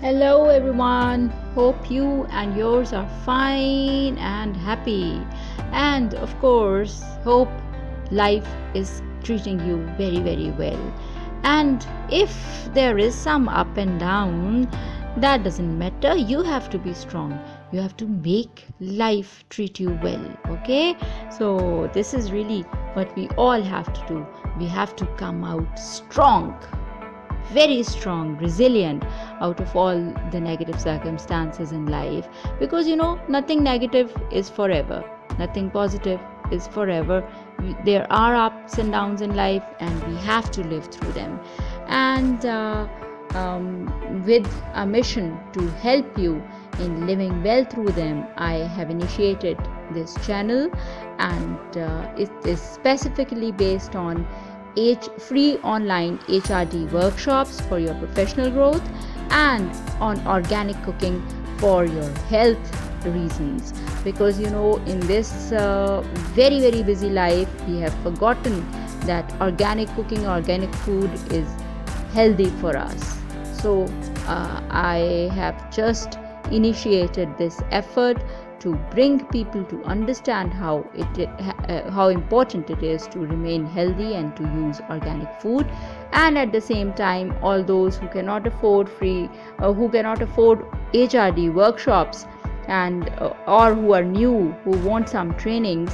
Hello everyone, hope you and yours are fine and happy. And of course, hope life is treating you very, very well. And if there is some up and down, that doesn't matter. You have to be strong. You have to make life treat you well. Okay? So, this is really what we all have to do. We have to come out strong, very strong, resilient out of all the negative circumstances in life, because nothing negative is forever, nothing positive is forever. There are ups and downs in life and we have to live through them. And with a mission to help you in living well through them, I have initiated this channel, and it is specifically based on free online HRD workshops for your professional growth and on organic cooking for your health reasons. Because in this very, very busy life, we have forgotten that organic cooking, organic food is healthy for us. So I have just initiated this effort to bring people to understand how important it is to remain healthy and to use organic food. And at the same time, all those who cannot afford HRD workshops and or who are new, who want some trainings,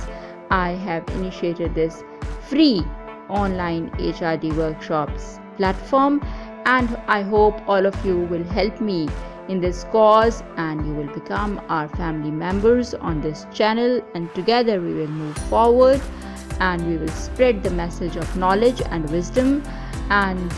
I have initiated this free online HRD workshops platform, and I hope all of you will help me in this cause and you will become our family members on this channel, and together we will move forward and we will spread the message of knowledge and wisdom, and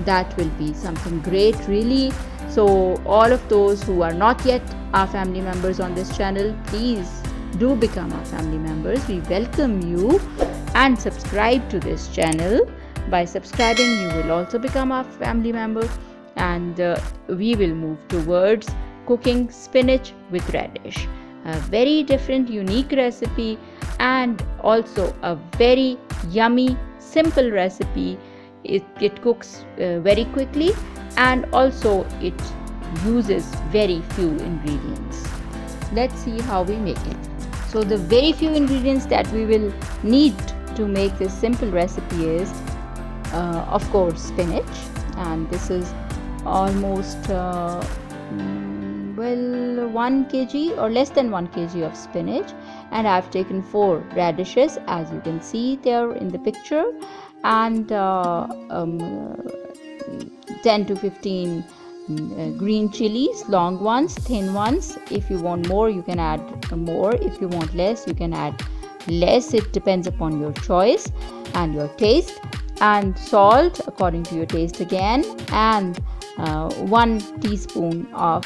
that will be something great, really. So all of those who are not yet our family members on this channel, please do become our family members. We welcome you, and subscribe to this channel. By subscribing, you will also become our family member, and we will move towards cooking spinach with radish, a very different, unique recipe, and also a very yummy, simple recipe. It cooks very quickly, and also it uses very few ingredients. Let's see how we make it. So the very few ingredients that we will need to make this simple recipe is of course spinach, and this is almost 1 kg or less than 1 kg of spinach, and I've taken 4 radishes, as you can see there in the picture, and 10 to 15 green chilies, long ones, thin ones. If you want more, you can add more. If you want less, you can add less. It depends upon your choice and your taste. And salt according to your taste again, and 1 teaspoon of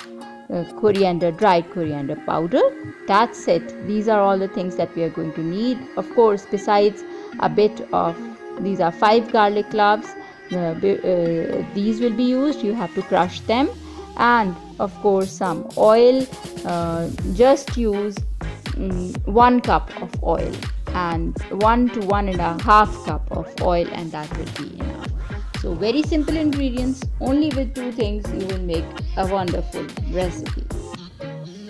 dried coriander powder. That's it. These are all the things that we are going to need. Of course, besides a bit of, these are 5 garlic cloves. These will be used. You have to crush them. And of course some oil. Just use 1 cup of oil, and 1 to 1.5 cup of oil, and that will be enough. So very simple ingredients. Only with 2 things you will make a wonderful recipe.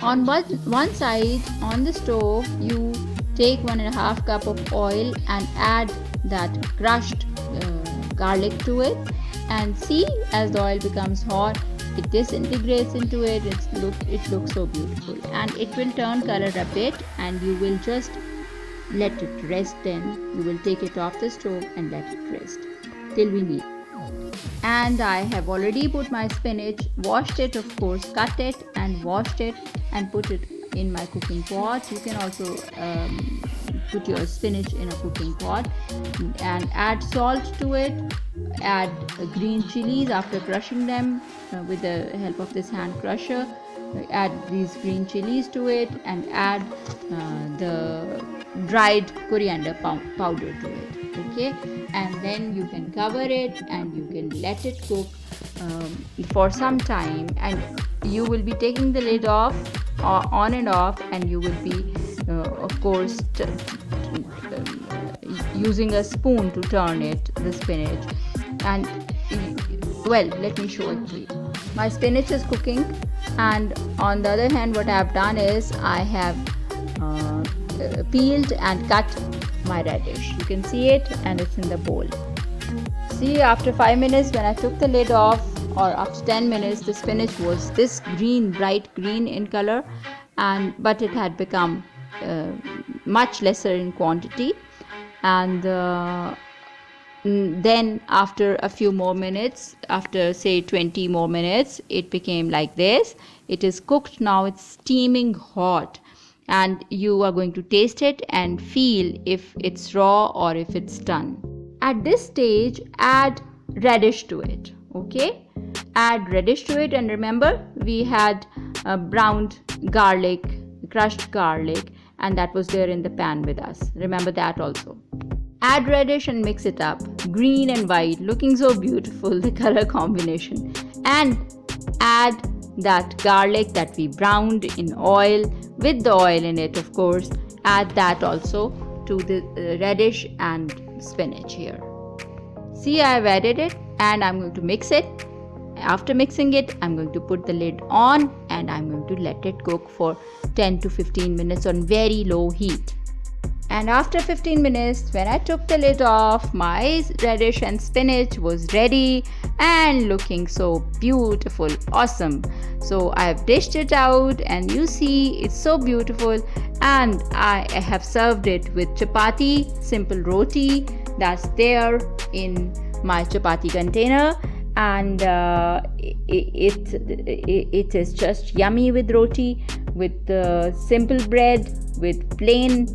On one side on the stove, you take 1.5 cup of oil and add that crushed garlic to it, and see, as the oil becomes hot, it disintegrates into it. It looks so beautiful, and it will turn color a bit, and you will just let it rest. Then you will take it off the stove and let it rest till we need. And I have already put my spinach, washed it, of course, cut it and washed it, and put it in my cooking pot. You can also put your spinach in a cooking pot and add salt to it. Add green chilies after crushing them with the help of this hand crusher. Add these green chilies to it, and add the dried coriander powder to it. Okay, and then you can cover it and you can let it cook for some time, and you will be taking the lid off, on and off, and you will be of course using a spoon to turn the spinach, and Well, let me show it to you. My spinach is cooking, and on the other hand, what I have done is I have peeled and cut my radish. You can see it, and it's in the bowl. See, after 5 minutes when I took the lid off, or after 10 minutes, the spinach was this green, bright green in color, but it had become much lesser in quantity, and then after a few more minutes, after say 20 more minutes, it became like this. It is cooked now, it's steaming hot, and you are going to taste it and feel if it's raw or if it's done. At this stage, add radish to it. Okay, add radish to it, and remember we had browned garlic, crushed garlic, and that was there in the pan with us. Remember that also. Add radish and mix it up. Green and white, looking so beautiful, the color combination. And add that garlic that we browned in oil, with the oil in it, of course. Add that also to the radish and spinach here. See, I have added it, and I'm going to mix it. After mixing it, I'm going to put the lid on, and I'm going to let it cook for 10 to 15 minutes on very low heat. And after 15 minutes, when I took the lid off, my radish and spinach was ready and looking so beautiful, awesome. So I have dished it out, and you see it's so beautiful, and I have served it with chapati, simple roti that's there in my chapati container, and it is just yummy with roti, with simple bread, with plain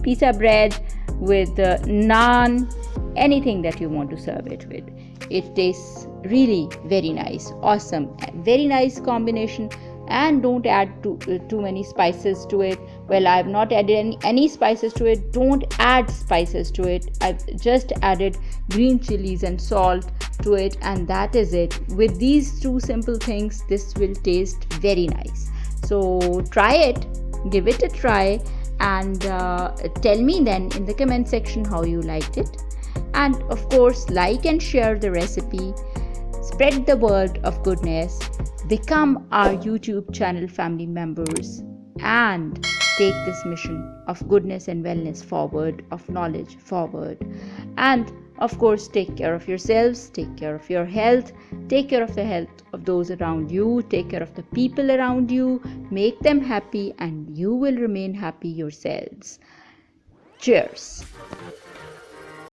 pizza bread, with naan, anything that you want to serve it with. It tastes really very nice, awesome, very nice combination. And don't add too many spices to it. Well, I have not added any spices to it. Don't add spices to it. I've just added green chilies and salt to it, and that is it. With these two simple things, this will taste very nice. So try it, give it a try, and tell me then in the comment section how you liked it. And of course, like and share the recipe. Spread the word of goodness. Become our YouTube channel family members, and take this mission of goodness and wellness forward, of knowledge forward. And of course, take care of yourselves, take care of your health, take care of the health of those around you, take care of the people around you, make them happy, and you will remain happy yourselves. Cheers.